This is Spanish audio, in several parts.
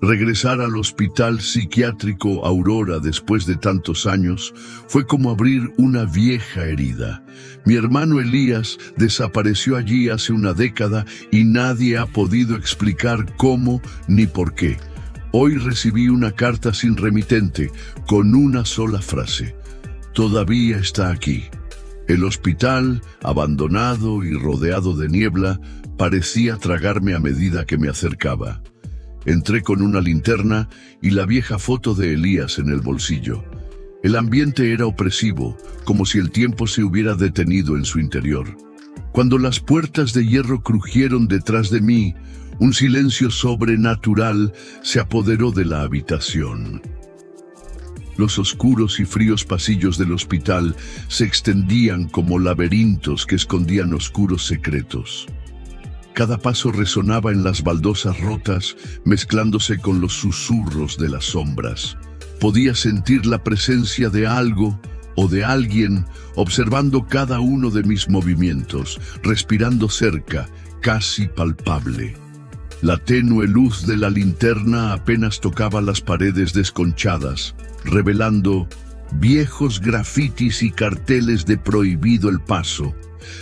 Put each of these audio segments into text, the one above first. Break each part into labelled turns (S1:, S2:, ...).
S1: Regresar al hospital psiquiátrico Aurora después de tantos años fue como abrir una vieja herida. Mi hermano Elías desapareció allí hace una década y nadie ha podido explicar cómo ni por qué. Hoy recibí una carta sin remitente con una sola frase: todavía está aquí. El hospital, abandonado y rodeado de niebla, parecía tragarme a medida que me acercaba. Entré con una linterna y la vieja foto de Elías en el bolsillo. El ambiente era opresivo, como si el tiempo se hubiera detenido en su interior. Cuando las puertas de hierro crujieron detrás de mí, un silencio sobrenatural se apoderó de la habitación. Los oscuros y fríos pasillos del hospital se extendían como laberintos que escondían oscuros secretos. Cada paso resonaba en las baldosas rotas, mezclándose con los susurros de las sombras. Podía sentir la presencia de algo o de alguien observando cada uno de mis movimientos, respirando cerca, casi palpable. La tenue luz de la linterna apenas tocaba las paredes desconchadas, revelando viejos grafitis y carteles de prohibido el paso.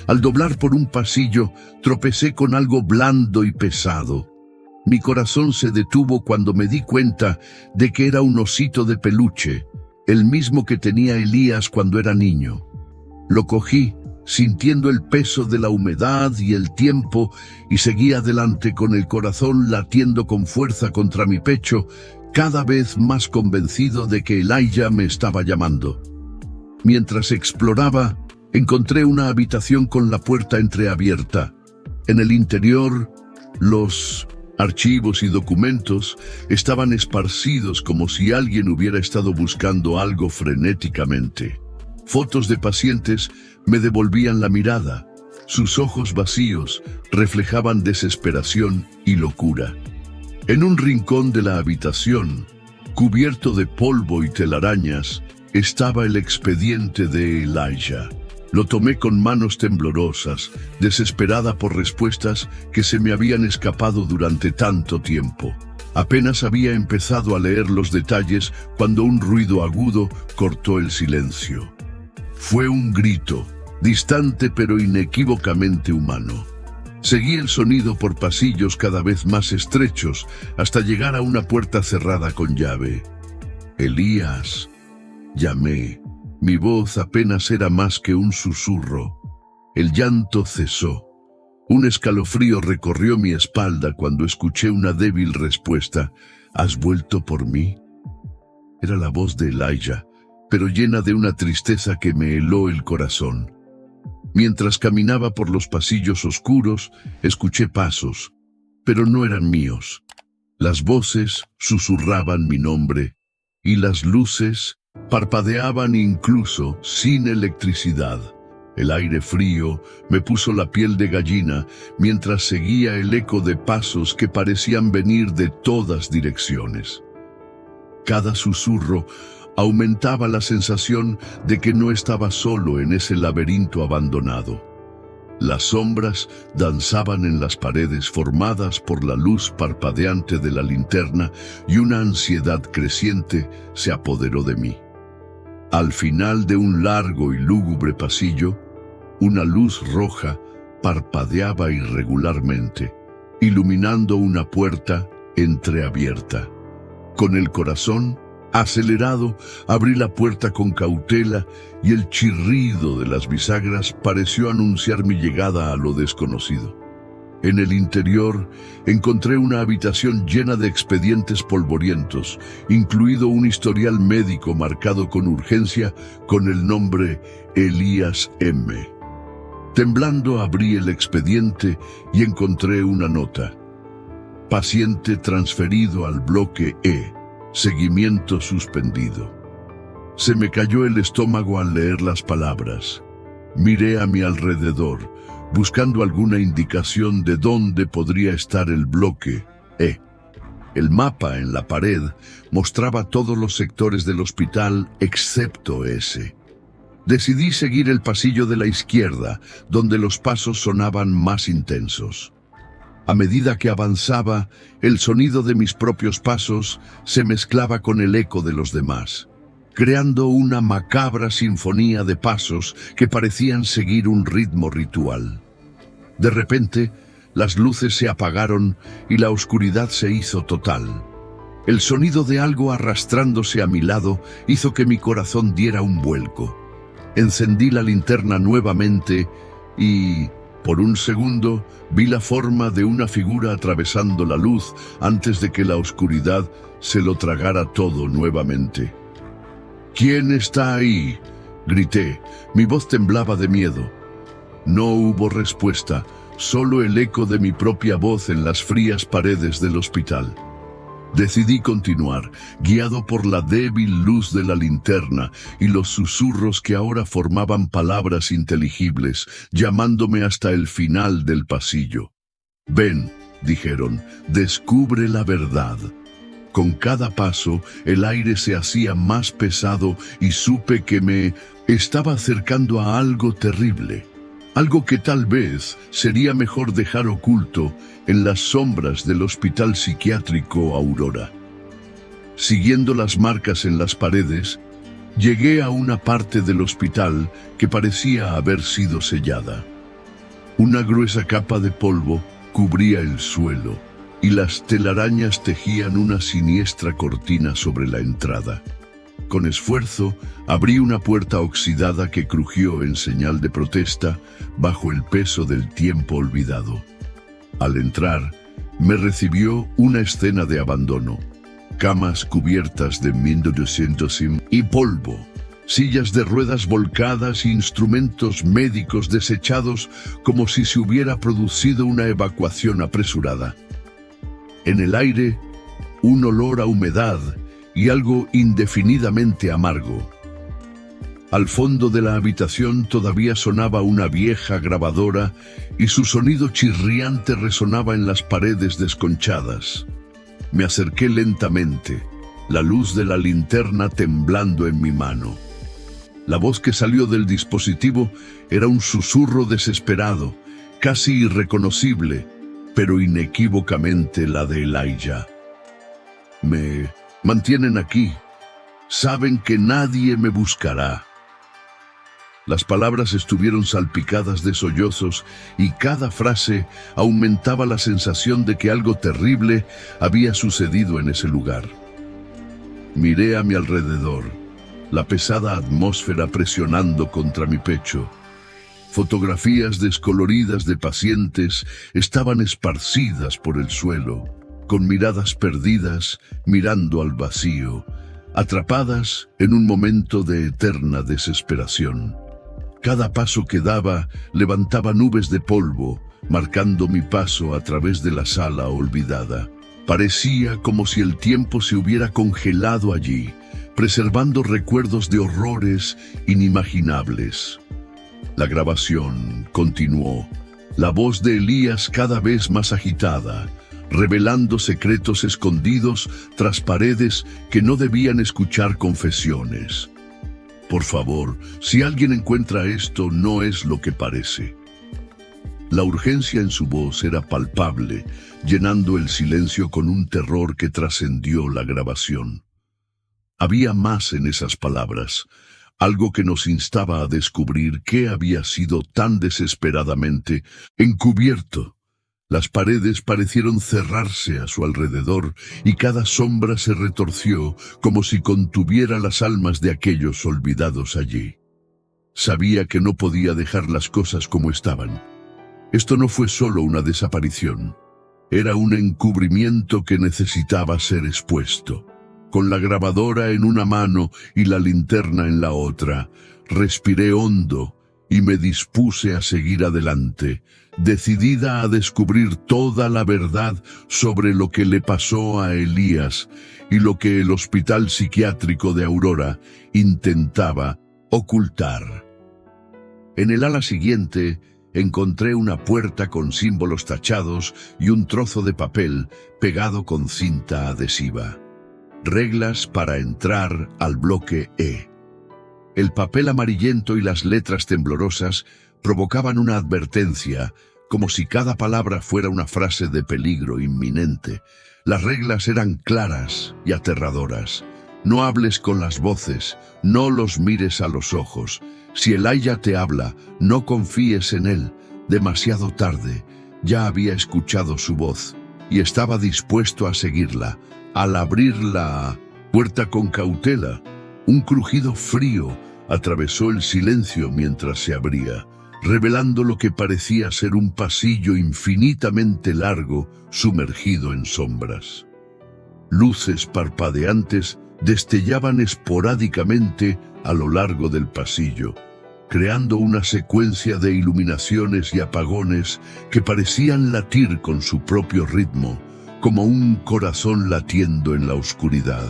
S1: Al doblar por un pasillo, tropecé con algo blando y pesado. Mi corazón se detuvo cuando me di cuenta de que era un osito de peluche, el mismo que tenía Elías cuando era niño. Lo cogí, sintiendo el peso de la humedad y el tiempo, y seguí adelante con el corazón latiendo con fuerza contra mi pecho, cada vez más convencido de que Elijah me estaba llamando. Mientras exploraba, encontré una habitación con la puerta entreabierta. En el interior, los archivos y documentos estaban esparcidos como si alguien hubiera estado buscando algo frenéticamente. Fotos de pacientes me devolvían la mirada. Sus ojos vacíos reflejaban desesperación y locura. En un rincón de la habitación, cubierto de polvo y telarañas, estaba el expediente de Elijah. Lo tomé con manos temblorosas, desesperada por respuestas que se me habían escapado durante tanto tiempo. Apenas había empezado a leer los detalles cuando un ruido agudo cortó el silencio. Fue un grito, distante pero inequívocamente humano. Seguí el sonido por pasillos cada vez más estrechos hasta llegar a una puerta cerrada con llave. «Elías», llamé. Mi voz apenas era más que un susurro. El llanto cesó. Un escalofrío recorrió mi espalda cuando escuché una débil respuesta: «¿Has vuelto por mí?». Era la voz de Elijah, pero llena de una tristeza que me heló el corazón. Mientras caminaba por los pasillos oscuros, escuché pasos, pero no eran míos. Las voces susurraban mi nombre, y las luces parpadeaban incluso sin electricidad. El aire frío me puso la piel de gallina mientras seguía el eco de pasos que parecían venir de todas direcciones. Cada susurro aumentaba la sensación de que no estaba solo en ese laberinto abandonado. Las sombras danzaban en las paredes formadas por la luz parpadeante de la linterna y una ansiedad creciente se apoderó de mí. Al final de un largo y lúgubre pasillo, una luz roja parpadeaba irregularmente, iluminando una puerta entreabierta. Con el corazón acelerado, abrí la puerta con cautela y el chirrido de las bisagras pareció anunciar mi llegada a lo desconocido. En el interior encontré una habitación llena de expedientes polvorientos, incluido un historial médico marcado con urgencia con el nombre Elías M. Temblando abrí el expediente y encontré una nota: paciente transferido al bloque E, seguimiento suspendido. Se me cayó el estómago al leer las palabras. Miré a mi alrededor, buscando alguna indicación de dónde podría estar el bloque E. El mapa en la pared mostraba todos los sectores del hospital excepto ese. Decidí seguir el pasillo de la izquierda, donde los pasos sonaban más intensos. A medida que avanzaba, el sonido de mis propios pasos se mezclaba con el eco de los demás, creando una macabra sinfonía de pasos que parecían seguir un ritmo ritual. De repente, las luces se apagaron y la oscuridad se hizo total. El sonido de algo arrastrándose a mi lado hizo que mi corazón diera un vuelco. Encendí la linterna nuevamente y, por un segundo, vi la forma de una figura atravesando la luz antes de que la oscuridad se lo tragara todo nuevamente. «¿Quién está ahí?», grité. Mi voz temblaba de miedo. No hubo respuesta, solo el eco de mi propia voz en las frías paredes del hospital. Decidí continuar, guiado por la débil luz de la linterna y los susurros que ahora formaban palabras inteligibles, llamándome hasta el final del pasillo. «Ven», dijeron, «descubre la verdad». Con cada paso, el aire se hacía más pesado y supe que me estaba acercando a algo terrible. Algo que tal vez sería mejor dejar oculto en las sombras del hospital psiquiátrico Aurora. Siguiendo las marcas en las paredes, llegué a una parte del hospital que parecía haber sido sellada. Una gruesa capa de polvo cubría el suelo y las telarañas tejían una siniestra cortina sobre la entrada. Con esfuerzo, abrí una puerta oxidada que crujió en señal de protesta bajo el peso del tiempo olvidado. Al entrar, me recibió una escena de abandono. Camas cubiertas de 1200 y polvo, sillas de ruedas volcadas, instrumentos médicos desechados como si se hubiera producido una evacuación apresurada. En el aire, un olor a humedad y algo indefinidamente amargo. Al fondo de la habitación todavía sonaba una vieja grabadora y su sonido chirriante resonaba en las paredes desconchadas. Me acerqué lentamente, la luz de la linterna temblando en mi mano. La voz que salió del dispositivo era un susurro desesperado, casi irreconocible, pero inequívocamente la de Elijah. «Me mantienen aquí. Saben que nadie me buscará». Las palabras estuvieron salpicadas de sollozos y cada frase aumentaba la sensación de que algo terrible había sucedido en ese lugar. Miré a mi alrededor, la pesada atmósfera presionando contra mi pecho. Fotografías descoloridas de pacientes estaban esparcidas por el suelo, con miradas perdidas, mirando al vacío, atrapadas en un momento de eterna desesperación. Cada paso que daba levantaba nubes de polvo, marcando mi paso a través de la sala olvidada. Parecía como si el tiempo se hubiera congelado allí, preservando recuerdos de horrores inimaginables. La grabación continuó, la voz de Elías cada vez más agitada, revelando secretos escondidos tras paredes que no debían escuchar confesiones. «Por favor, si alguien encuentra esto, no es lo que parece». La urgencia en su voz era palpable, llenando el silencio con un terror que trascendió la grabación. Había más en esas palabras, algo que nos instaba a descubrir qué había sido tan desesperadamente encubierto. Las paredes parecieron cerrarse a su alrededor y cada sombra se retorció como si contuviera las almas de aquellos olvidados allí. Sabía que no podía dejar las cosas como estaban. Esto no fue solo una desaparición. Era un encubrimiento que necesitaba ser expuesto. Con la grabadora en una mano y la linterna en la otra, respiré hondo y me dispuse a seguir adelante, decidida a descubrir toda la verdad sobre lo que le pasó a Elías y lo que el hospital psiquiátrico de Aurora intentaba ocultar. En el ala siguiente encontré una puerta con símbolos tachados y un trozo de papel pegado con cinta adhesiva. Reglas para entrar al bloque E. El papel amarillento y las letras temblorosas provocaban una advertencia, como si cada palabra fuera una frase de peligro inminente. Las reglas eran claras y aterradoras. No hables con las voces, no los mires a los ojos. Si Elijah te habla, no confíes en él. Demasiado tarde, ya había escuchado su voz y estaba dispuesto a seguirla. Al abrir la puerta con cautela, un crujido frío atravesó el silencio mientras se abría, revelando lo que parecía ser un pasillo infinitamente largo, sumergido en sombras. Luces parpadeantes destellaban esporádicamente a lo largo del pasillo, creando una secuencia de iluminaciones y apagones que parecían latir con su propio ritmo, como un corazón latiendo en la oscuridad.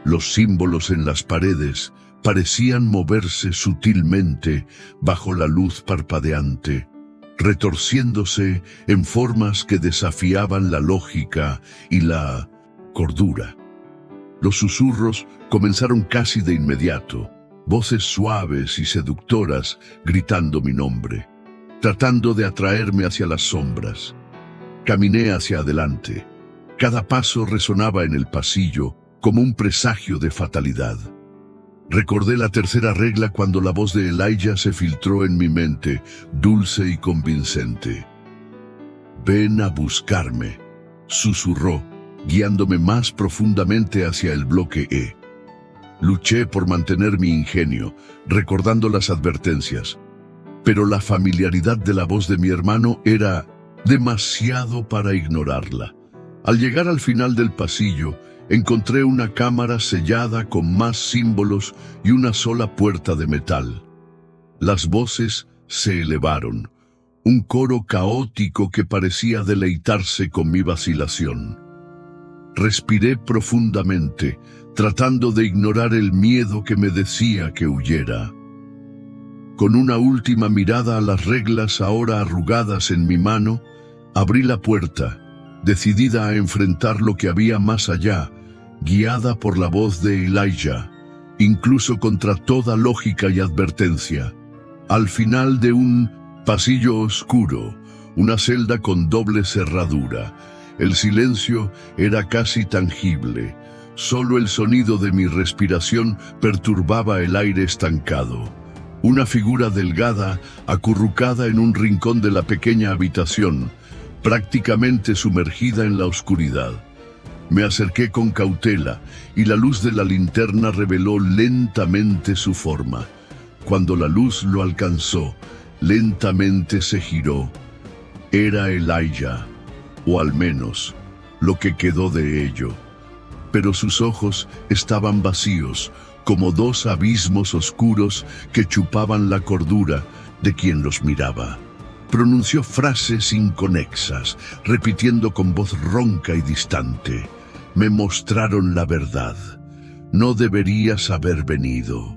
S1: Los símbolos en las paredes parecían moverse sutilmente bajo la luz parpadeante, retorciéndose en formas que desafiaban la lógica y la cordura. Los susurros comenzaron casi de inmediato, voces suaves y seductoras gritando mi nombre, tratando de atraerme hacia las sombras. Caminé hacia adelante. Cada paso resonaba en el pasillo como un presagio de fatalidad. Recordé la tercera regla cuando la voz de Elijah se filtró en mi mente, dulce y convincente. «Ven a buscarme», susurró, guiándome más profundamente hacia el bloque E. Luché por mantener mi ingenio, recordando las advertencias, pero la familiaridad de la voz de mi hermano era demasiado para ignorarla. Al llegar al final del pasillo, encontré una cámara sellada con más símbolos y una sola puerta de metal. Las voces se elevaron, un coro caótico que parecía deleitarse con mi vacilación. Respiré profundamente, tratando de ignorar el miedo que me decía que huyera. Con una última mirada a las reglas ahora arrugadas en mi mano, abrí la puerta, decidida a enfrentar lo que había más allá, guiada por la voz de Elijah, incluso contra toda lógica y advertencia. Al final de un pasillo oscuro, una celda con doble cerradura, el silencio era casi tangible. Solo el sonido de mi respiración perturbaba el aire estancado. Una figura delgada, acurrucada en un rincón de la pequeña habitación, prácticamente sumergida en la oscuridad. Me acerqué con cautela y la luz de la linterna reveló lentamente su forma. Cuando la luz lo alcanzó, lentamente se giró. Era Elijah, o al menos lo que quedó de ello. Pero sus ojos estaban vacíos, como dos abismos oscuros que chupaban la cordura de quien los miraba. Pronunció frases inconexas, repitiendo con voz ronca y distante. Me mostraron la verdad. No deberías haber venido.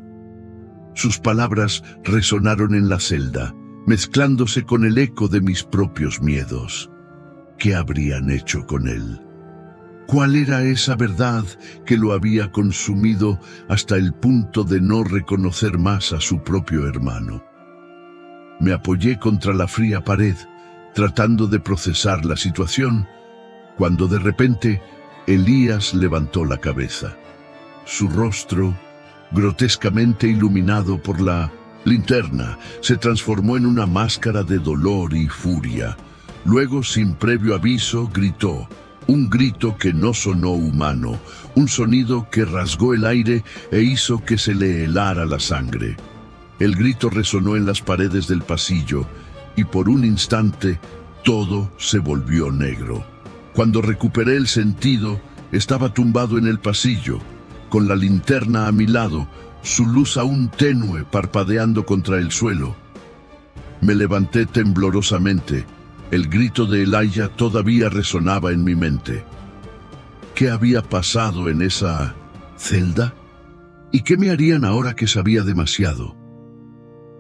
S1: Sus palabras resonaron en la celda, mezclándose con el eco de mis propios miedos. ¿Qué habrían hecho con él? ¿Cuál era esa verdad que lo había consumido hasta el punto de no reconocer más a su propio hermano? Me apoyé contra la fría pared, tratando de procesar la situación, cuando de repente Elías levantó la cabeza. Su rostro, grotescamente iluminado por la linterna, se transformó en una máscara de dolor y furia. Luego, sin previo aviso, gritó. Un grito que no sonó humano, un sonido que rasgó el aire e hizo que se le helara la sangre. El grito resonó en las paredes del pasillo y por un instante todo se volvió negro. Cuando recuperé el sentido, estaba tumbado en el pasillo, con la linterna a mi lado, su luz aún tenue parpadeando contra el suelo. Me levanté temblorosamente. El grito de Elijah todavía resonaba en mi mente. ¿Qué había pasado en esa celda? ¿Y qué me harían ahora que sabía demasiado?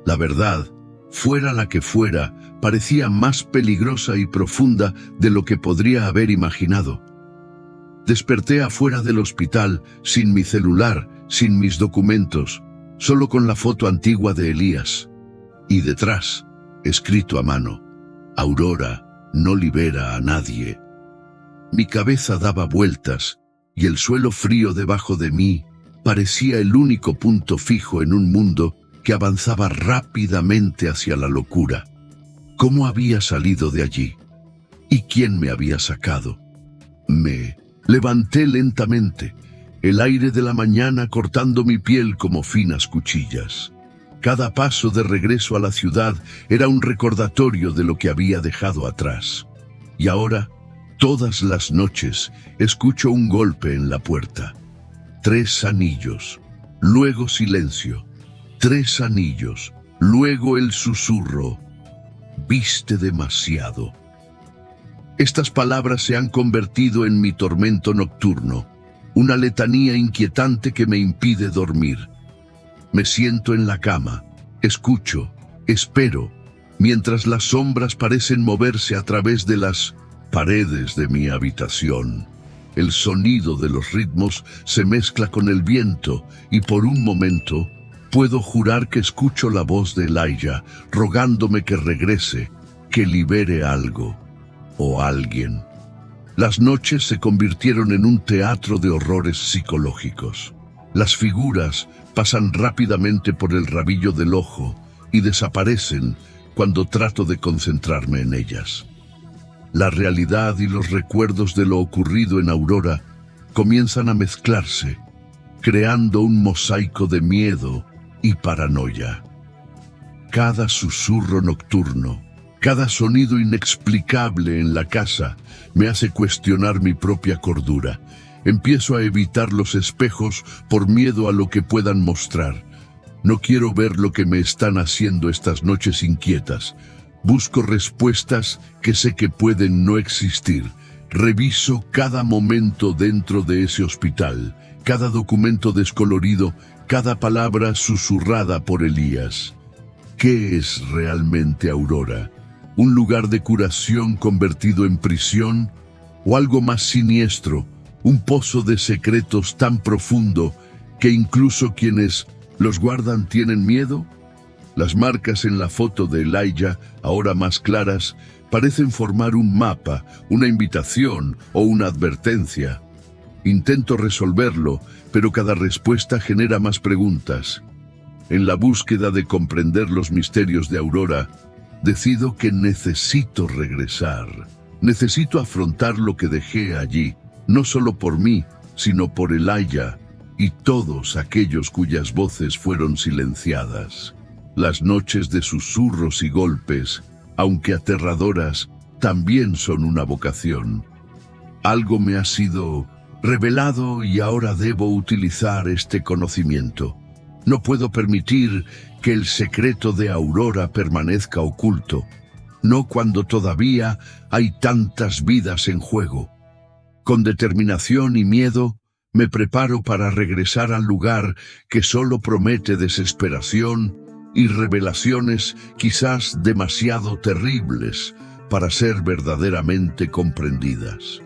S1: La verdad, fuera la que fuera, parecía más peligrosa y profunda de lo que podría haber imaginado. Desperté afuera del hospital, sin mi celular, sin mis documentos, solo con la foto antigua de Elías. Y detrás, escrito a mano: Aurora no libera a nadie. Mi cabeza daba vueltas y el suelo frío debajo de mí parecía el único punto fijo en un mundo que avanzaba rápidamente hacia la locura. ¿Cómo había salido de allí? ¿Y quién me había sacado? Me levanté lentamente, el aire de la mañana cortando mi piel como finas cuchillas. Cada paso de regreso a la ciudad era un recordatorio de lo que había dejado atrás. Y ahora, todas las noches, escucho un golpe en la puerta. 3 anillos, luego silencio. 3 anillos, luego el susurro. Viste demasiado. Estas palabras se han convertido en mi tormento nocturno, una letanía inquietante que me impide dormir. Me siento en la cama, escucho, espero, mientras las sombras parecen moverse a través de las paredes de mi habitación. El sonido de los ritmos se mezcla con el viento y por un momento puedo jurar que escucho la voz de Elijah rogándome que regrese, que libere algo o alguien. Las noches se convirtieron en un teatro de horrores psicológicos. Las figuras pasan rápidamente por el rabillo del ojo y desaparecen cuando trato de concentrarme en ellas. La realidad y los recuerdos de lo ocurrido en Aurora comienzan a mezclarse, creando un mosaico de miedo y paranoia. Cada susurro nocturno, cada sonido inexplicable en la casa me hace cuestionar mi propia cordura. Empiezo a evitar los espejos por miedo a lo que puedan mostrar. No quiero ver lo que me están haciendo estas noches inquietas. Busco respuestas que sé que pueden no existir. Reviso cada momento dentro de ese hospital, cada documento descolorido, cada palabra susurrada por Elías. ¿Qué es realmente Aurora? ¿Un lugar de curación convertido en prisión? ¿O algo más siniestro? Un pozo de secretos tan profundo que incluso quienes los guardan tienen miedo. Las marcas en la foto de Elijah, ahora más claras, parecen formar un mapa, una invitación o una advertencia. Intento resolverlo, pero cada respuesta genera más preguntas. En la búsqueda de comprender los misterios de Aurora, decido que necesito regresar. Necesito afrontar lo que dejé allí. No solo por mí, sino por Elijah y todos aquellos cuyas voces fueron silenciadas. Las noches de susurros y golpes, aunque aterradoras, también son una vocación. Algo me ha sido revelado y ahora debo utilizar este conocimiento. No puedo permitir que el secreto de Aurora permanezca oculto, no cuando todavía hay tantas vidas en juego. Con determinación y miedo, me preparo para regresar al lugar que solo promete desesperación y revelaciones quizás demasiado terribles para ser verdaderamente comprendidas.